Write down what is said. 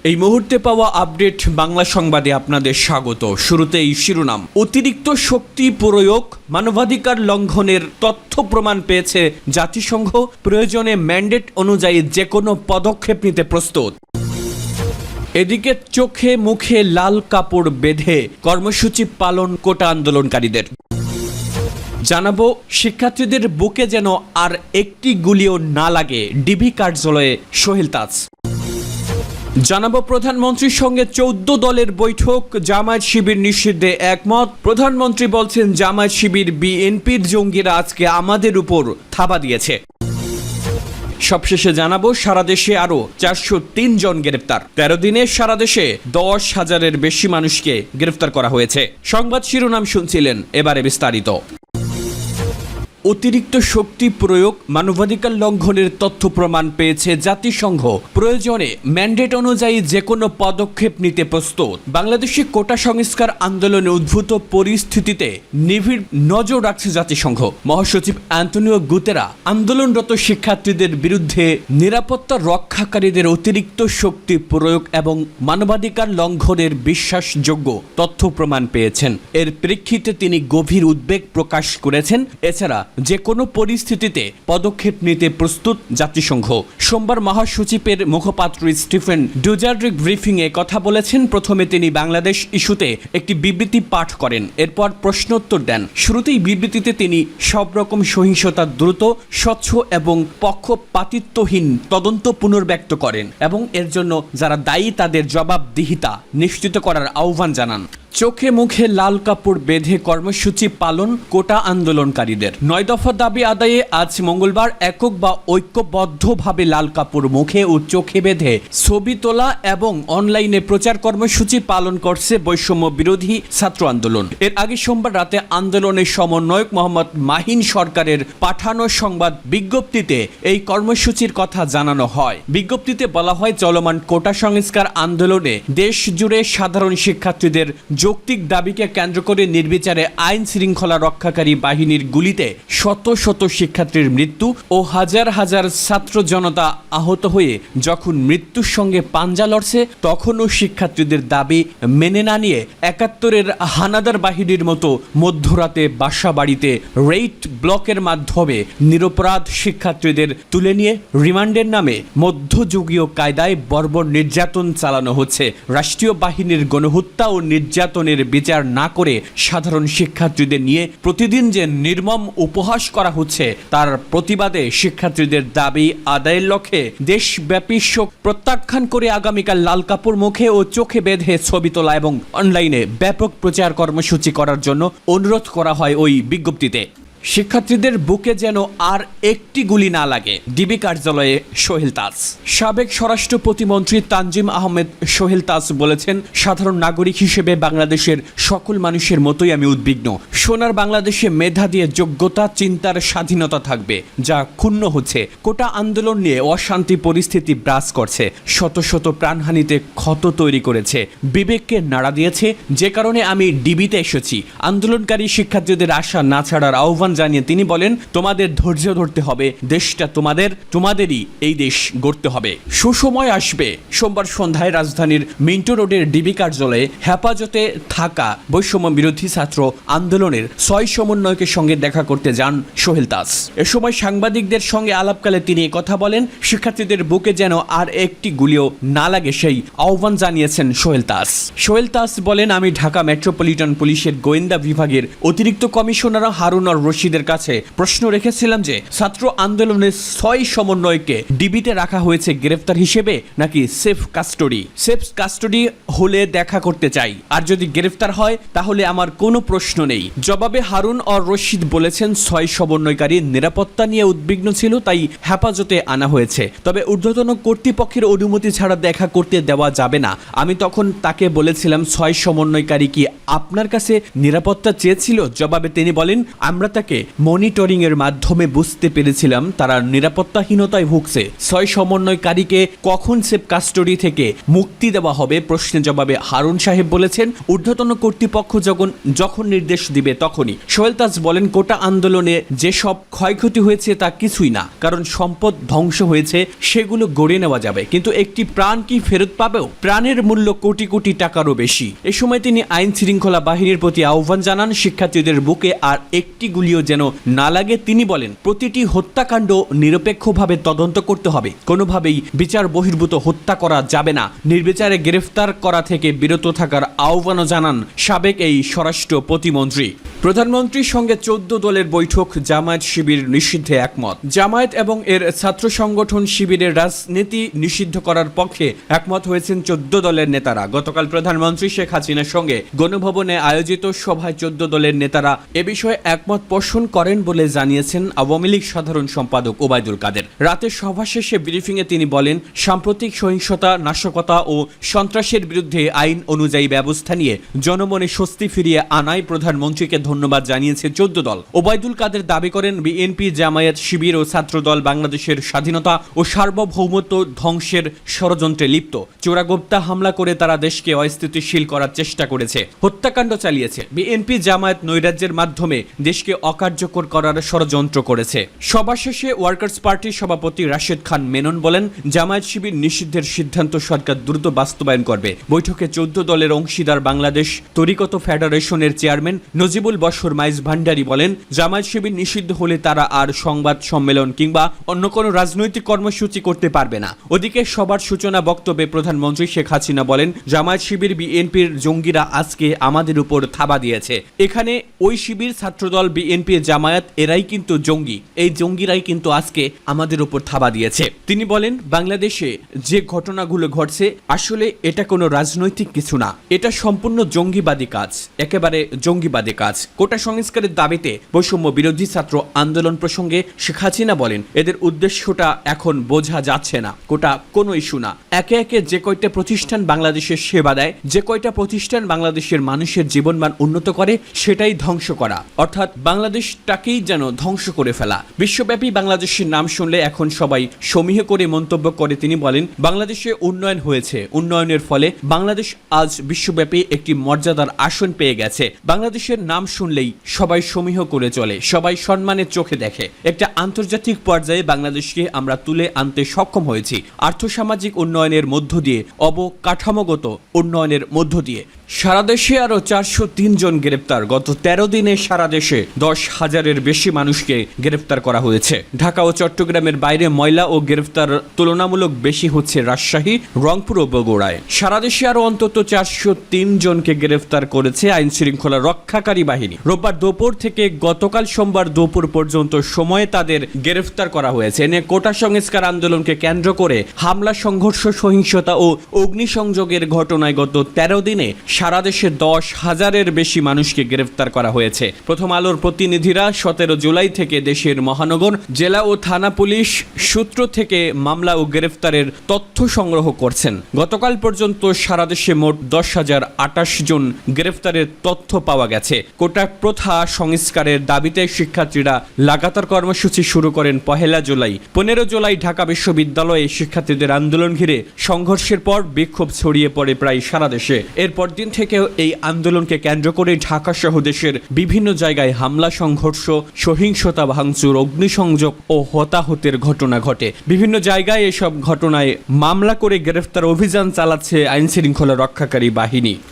এই মুহূর্তে পাওয়া আপডেট বাংলা সংবাদে আপনাদের স্বাগত। শুরুতেই শিরোনাম। অতিরিক্ত শক্তি প্রয়োগ, মানবাধিকার লঙ্ঘনের তথ্য প্রমাণ পেয়েছে জাতিসংঘ, প্রয়োজনে ম্যান্ডেট অনুযায়ী যে কোনো পদক্ষেপ নিতে প্রস্তুত। এদিকে চোখে মুখে লাল কাপড় বেঁধে কর্মসূচি পালন কোটা আন্দোলনকারীদের। জানাবো শিক্ষার্থীদের বুকে যেন আর একটি গুলিও না লাগে, ডিবি কার্যালয়ে সোহেল তাজ। জানাবো প্রধানমন্ত্রীর সঙ্গে 14 দলের বৈঠক, জামায়াত শিবির নিষিদ্ধে একমত। প্রধানমন্ত্রী বলছেন জামায়াত শিবির বিএনপির জঙ্গিরা আজকে আমাদের উপর থাবা দিয়েছে। সবশেষে জানাবো সারা দেশে আরো 403 জন গ্রেফতার। 13 দিনে সারা দেশে 10,000-এর বেশি মানুষকে গ্রেফতার করা হয়েছে। সংবাদ শিরোনাম শুনছিলেন, এবারে বিস্তারিত। অতিরিক্ত শক্তি প্রয়োগ, মানবাধিকার লঙ্ঘনের তথ্য প্রমাণ পেয়েছে জাতিসংঘ, প্রয়োজনে ম্যান্ডেট অনুযায়ী যে কোনো পদক্ষেপ নিতে প্রস্তুত। বাংলাদেশে কোটা সংস্কার আন্দোলনে উদ্ভূত পরিস্থিতিতে নিবিড় নজর রাখছে জাতিসংঘ। মহাসচিব অ্যান্টনিও গুতেরা আন্দোলনরত শিক্ষার্থীদের বিরুদ্ধে নিরাপত্তা রক্ষাকারীদের অতিরিক্ত শক্তি প্রয়োগ এবং মানবাধিকার লঙ্ঘনের বিশ্বাসযোগ্য তথ্য প্রমাণ পেয়েছেন। এর প্রেক্ষিতে তিনি গভীর উদ্বেগ প্রকাশ করেছেন। এছাড়া যে কোনো পরিস্থিতিতে পদক্ষেপ নিতে প্রস্তুত জাতিসংঘ। সোমবার মহাসচিবের মুখপাত্র স্টিফেন ডুজারিক ব্রিফিংয়ে কথা বলেছেন। প্রথমে তিনি বাংলাদেশ ইস্যুতে একটি বিবৃতি পাঠ করেন, এরপর প্রশ্নোত্তর দেন। শুরুতেই বিবৃতিতে তিনি সব রকম সহিংসতা দ্রুত, স্বচ্ছ এবং পক্ষপাতিত্বহীন তদন্ত পুনর্ব্যক্ত করেন এবং এর জন্য যারা দায়ী তাদের জবাবদিহিতা নিশ্চিত করার আহ্বান জানান। চোখে মুখে লাল কাপড় বেঁধে কর্মসূচি পালন কোটা আন্দোলনকারীদের। 9 দফা দাবি আদায়ে আজ মঙ্গলবার একক বা ঐক্যবদ্ধভাবে লাল কাপড় মুখে ও চোখে বেঁধে ছবি তোলা এবং অনলাইনে প্রচার কর্মসূচি পালন করছে বৈষম্য বিরোধী ছাত্র আন্দোলন। এর আগে সোমবার রাতে আন্দোলনের সমন্বয়ক মোহাম্মদ মাহিন সরকারের পাঠানো সংবাদ বিজ্ঞপ্তিতে এই কর্মসূচির কথা জানানো হয়। বিজ্ঞপ্তিতে বলা হয়, চলমান কোটা সংস্কার আন্দোলনে দেশ জুড়ে সাধারণ শিক্ষার্থীদের যৌক্তিক দাবিকে কেন্দ্র করে নির্বিচারে আইন শৃঙ্খলা রক্ষাকারী বাহিনীর গুলিতে শত শত শিক্ষার্থীর মৃত্যু ও হাজার হাজার ছাত্র জনতা আহত হয়ে যখন মৃত্যুর সঙ্গে পাঞ্জা লড়ছে, তখনও শিক্ষার্থীদের দাবি মেনে না নিয়ে 71-এর হানাদার বাহিনীর মতো মধ্যরাতে বাসা বাড়িতে রেইড ব্লকের মাধ্যমে নিরপরাধ শিক্ষার্থীদের তুলে নিয়ে রিমান্ডের নামে মধ্যযুগীয় কায়দায় বর্বর নির্যাতন চালানো হচ্ছে। রাষ্ট্রীয় বাহিনীর গণহত্যা ও নির্যাতনের বিচার না করে সাধারণ শিক্ষার্থীদের নিয়ে প্রতিদিন যে নির্মম উপহাস করা হচ্ছে, তার প্রতিবাদে শিক্ষার্থীদের দাবি আদায়ের লক্ষ্যে দেশব্যাপী শোক প্রত্যাখ্যান করে আগামীকাল লাল কাপড় মুখে ও চোখে বেঁধে ছবি তোলা এবং অনলাইনে ব্যাপক প্রচার কর্মসূচি করার জন্য অনুরোধ করা হয় ওই বিজ্ঞপ্তিতে। শিক্ষার্থীদের বুকে যেন আর একটি গুলি না লাগে, ডিবি কার্যালয়ে সোহেল তাজ। সাবেক স্বরাষ্ট্র প্রতিমন্ত্রী তানজিম আহমেদ সোহেল তাজ বলেছেন, সাধারণ নাগরিক হিসেবে বাংলাদেশের সকল মানুষের মতোই আমি উদ্বিগ্ন। সোনার বাংলাদেশে মেধা দিয়ে যোগ্যতা, চিন্তার স্বাধীনতা থাকবে, যা ক্ষুণ্ণ হচ্ছে। কোটা আন্দোলন নিয়ে অশান্তি পরিস্থিতি বিরাজ করছে, শত শত প্রাণহানিতে ক্ষত তৈরি করেছে, বিবেককে নাড়া দিয়েছে। যে কারণে আমি ডিবিতে এসেছি। আন্দোলনকারী শিক্ষার্থীদের আশা না ছাড়ার আহ্বান জানিয়ে তিনি বলেন, তোমাদের ধৈর্য ধরতে হবে, দেশটা তোমাদেরই এই দেশ গড়তে হবে, সুসময় আসবে। সোমবার সন্ধ্যায় রাজধানীর মিন্টো রোডের ডিবি কার্যালয়ে হেফাজতে থাকা বৈষম্য বিরোধী ছাত্র আন্দোলনের 6 সমন্বয়কের সঙ্গে দেখা করতে যান সোহেল তাজ। এ সময় সাংবাদিকদের সঙ্গে আলাপকালে তিনি কথা বলেন, শিক্ষার্থীদের বুকে যেন আর একটি গুলিও না লাগে সেই আহ্বান জানিয়েছেন সোহেল তাজ। সোহেল তাজ বলেন, আমি ঢাকা মেট্রোপলিটন পুলিশের গোয়েন্দা বিভাগের অতিরিক্ত কমিশনার হারুন আর রশিদের কাছে প্রশ্ন রেখেছিলাম যে ছাত্র আন্দোলনের 6 সমন্বয়কে ডিবিতে রাখা হয়েছে গ্রেফতার হিসেবে নাকি সেফ কাস্টডি হলে দেখা করতে চাই, আর যদি গ্রেফতার হয় তাহলে আমার কোনো প্রশ্ন নেই। জবাবে হারুন আর রশিদ বলেছেন, 6 সমন্বয়কারী নিরাপত্তা নিয়ে উদ্বিগ্ন ছিল, তাই হেফাজতে আনা হয়েছে, তবে ঊর্ধ্বতন কর্তৃপক্ষের অনুমতি ছাড়া দেখা করতে দেওয়া যাবে না। আমি তখন তাকে বলেছিলাম, 6 সমন্বয়কারী কি আপনার কাছে নিরাপত্তা চেয়েছিল? জবাবে তিনি বলেন, আমরা তাকে ব্যবস্থাকে মনিটরিং এর মাধ্যমে বুঝতে পেরেছিলাম তারা নিরাপত্তাহীনতায় ভুগছে। 6 সমন্বয়কারীকে কখন সেফ কাস্টডি থেকে মুক্তি দেওয়া হবে প্রশ্নের জবাবে হারুন সাহেব বলেছেন, ঊর্ধ্বতন কর্তৃপক্ষ যখন নির্দেশ দিবে তখনই। সোহেল তাজ বলেন, কোটা আন্দোলনে যেসব ক্ষয়ক্ষতি হয়েছে তা কিছুই না, কারণ সম্পদ ধ্বংস হয়েছে সেগুলো গড়ে নেওয়া যাবে, কিন্তু একটি প্রাণ কি ফেরত পাবেও? প্রাণের মূল্য কোটি কোটি টাকারও বেশি। এ সময় তিনি আইন শৃঙ্খলা বাহিনীর প্রতি আহ্বান জানান, শিক্ষার্থীদের বুকে আর একটি গুলিও যেন না লাগে। তিনি বলেন, প্রতিটি হত্যাকাণ্ড নিরপেক্ষভাবে তদন্ত করতে হবে, কোনোভাবেই বিচার বহির্ভূত হত্যা করা যাবে না। নির্বিচারে গ্রেফতার করা থেকে বিরত থাকার আহ্বানও জানান সাবেক এই স্বরাষ্ট্র প্রতিমন্ত্রী। প্রধানমন্ত্রীর সঙ্গে 14 দলের বৈঠক, জামায়াত শিবির নিষিদ্ধে একমত। জামায়াত এবং এর ছাত্র সংগঠন শিবিরের রাজনীতি নিষিদ্ধ করার পক্ষে একমত হয়েছেন 14 দলের নেতারা। গতকাল প্রধানমন্ত্রী শেখ হাসিনার সঙ্গে গণভবনে আয়োজিত সভায় 14 দলের নেতারা এ বিষয়ে একমত পোষণ করেন বলে জানিয়েছেন আওয়ামী লীগ সাধারণ সম্পাদক ওবায়দুল কাদের। রাতের সভা শেষে ব্রিফিংয়ে তিনি বলেন, সাম্প্রতিক সহিংসতা, নাশকতা ও সন্ত্রাসের বিরুদ্ধে আইন অনুযায়ী ব্যবস্থা নিয়ে জনমনে স্বস্তি ফিরিয়ে আনায় প্রধানমন্ত্রীকে ধন্যবাদ জানিয়েছে 14 দল। ওবায়দুল কাদের দাবি করেন, বিএনপি, জামায়াত শিবির ও ছাত্রদল বাংলাদেশের স্বাধীনতা ও সার্বভৌমত্ব ধ্বংসের ষড়যন্ত্রে লিপ্ত। চোরাগোপ্তা হামলা করে তারা দেশকে অস্থিতিশীল করার চেষ্টা করেছে, হত্যাকাণ্ড চালিয়েছে। বিএনপি, জামায়াত নৈরাজ্যের মাধ্যমে দেশকে অকার্যকর করার ষড়যন্ত্র করেছে। সভা শেষে ওয়ার্কার্স পার্টির সভাপতি রাশেদ খান মেনন বলেন, জামায়াত শিবির নিষিদ্ধের সিদ্ধান্ত সরকার দ্রুত বাস্তবায়ন করবে। বৈঠকে 14 দলের অংশীদার বাংলাদেশ তরিকত ফেডারেশনের চেয়ারম্যান নজিবুল বশর মাইজ ভান্ডারী বলেন, জামায়াত শিবির নিষিদ্ধ হলে তারা আর সংবাদ সম্মেলন কিংবা অন্য কোনো রাজনৈতিক কর্মসূচি করতে পারবে না। ওদিকে সবার সূচনা বক্তব্যে প্রধানমন্ত্রী শেখ হাসিনা বলেন, জামায়াত শিবির, বিএনপির জঙ্গিরা আজকে আমাদের উপর থাবা দিয়েছে। এখানে ওই শিবির, ছাত্রদল, বিএনপি, জামায়াত এরাই কিন্তু জঙ্গি। এই জঙ্গিরাই কিন্তু আজকে আমাদের উপর থাবা দিয়েছে। তিনি বলেন, বাংলাদেশে যে ঘটনাগুলো ঘটছে আসলে এটা কোনো রাজনৈতিক কিছু না, এটা সম্পূর্ণ জঙ্গিবাদী কাজ, একেবারে জঙ্গিবাদী কাজ। কোটা সংস্কারের দাবিতে বৈষম্য বিরোধী ছাত্র আন্দোলন প্রসঙ্গে শেখ হাসিনা বলেন, এদের উদ্দেশ্যটা এখন বোঝা যাচ্ছে না। কোটা কোনো ইস্যু না। একে একে যে কয়টা প্রতিষ্ঠান বাংলাদেশের সেবা দেয়, যে কয়টা প্রতিষ্ঠান বাংলাদেশের মানুষের জীবনমান উন্নত করে, সেটাই ধ্বংস করা, অর্থাৎ বাংলাদেশটাকেই যেন ধ্বংস করে ফেলা। বিশ্বব্যাপী বাংলাদেশের নাম শুনলে এখন সবাই সমীহ করে মন্তব্য করে। তিনি বলেন, বাংলাদেশে উন্নয়ন হয়েছে, উন্নয়নের ফলে বাংলাদেশ আজ বিশ্বব্যাপী একটি মর্যাদার আসন পেয়ে গেছে। বাংলাদেশের নাম শুনলেই সবাই সমীহ করে চলে, সবাই সম্মানের চোখে দেখে। একটা আন্তর্জাতিক পর্যায়ে বাংলাদেশকে আমরা তুলে আনতে সক্ষম হয়েছি, আর্থসামাজিক উন্নয়নের মধ্য দিয়ে, অবকাঠামোগত উন্নয়নের মধ্য দিয়ে। সারা দেশে আরো 403 জন গ্রেপ্তার। গত 13 দিনে সারা দেশে 10,000-এর বেশি মানুষকে গ্রেপ্তার করা হয়েছে। ঢাকা ও চট্টগ্রামের বাইরে ময়লা ও গ্রেপ্তার তুলনামূলক বেশি হচ্ছে রাজশাহী, রংপুর ও বগুড়ায়। সারা দেশে আরো অন্তত 403 জনকে গ্রেপ্তার করেছে আইন শৃঙ্খলা রক্ষাকারী বাহিনী। রোববার দুপুর থেকে গতকাল সোমবার দুপুর পর্যন্ত সময়ে তাদের গ্রেফতার করা হয়েছে। এনে কোটা সংস্কার আন্দোলনকে কেন্দ্র করে হামলা, সংঘর্ষ, সহিংসতা ও অগ্নিসংযোগের ঘটনায় গত 13 দিনে সারা দেশে 10,000-এর বেশি মানুষকে গ্রেফতার করা হয়েছে। প্রথম আলোর প্রতিনিধিরা 17 জুলাই থেকে দেশের মহানগর, জেলা ও থানা পুলিশ সূত্র থেকে মামলা ও গ্রেফতারের তথ্য সংগ্রহ করছেন। গতকাল পর্যন্ত সারা দেশে মোট 10,028 জন গ্রেফতারের তথ্য পাওয়া গেছে। কোটা প্রথা সংস্কারের দাবিতে শিক্ষার্থীরা লাগাতার কর্মসূচি শুরু করেন 1 জুলাই। 15 জুলাই ঢাকা বিশ্ববিদ্যালয়ে শিক্ষার্থীদের আন্দোলন ঘিরে সংঘর্ষের পর বিক্ষোভ ছড়িয়ে পড়ে প্রায় সারা দেশে। এরপর দিন থেকেও এই আন্দোলনকে কেন্দ্র করে ঢাকা সহ দেশের বিভিন্ন জায়গায় হামলা, সংঘর্ষ, সহিংসতা, ভাঙচুর, অগ্নিসংযোগ ও হতাহতের ঘটনা ঘটে। বিভিন্ন জায়গায় এসব ঘটনায় মামলা করে গ্রেফতার অভিযান চালাচ্ছে আইন শৃঙ্খলা রক্ষাকারী বাহিনী।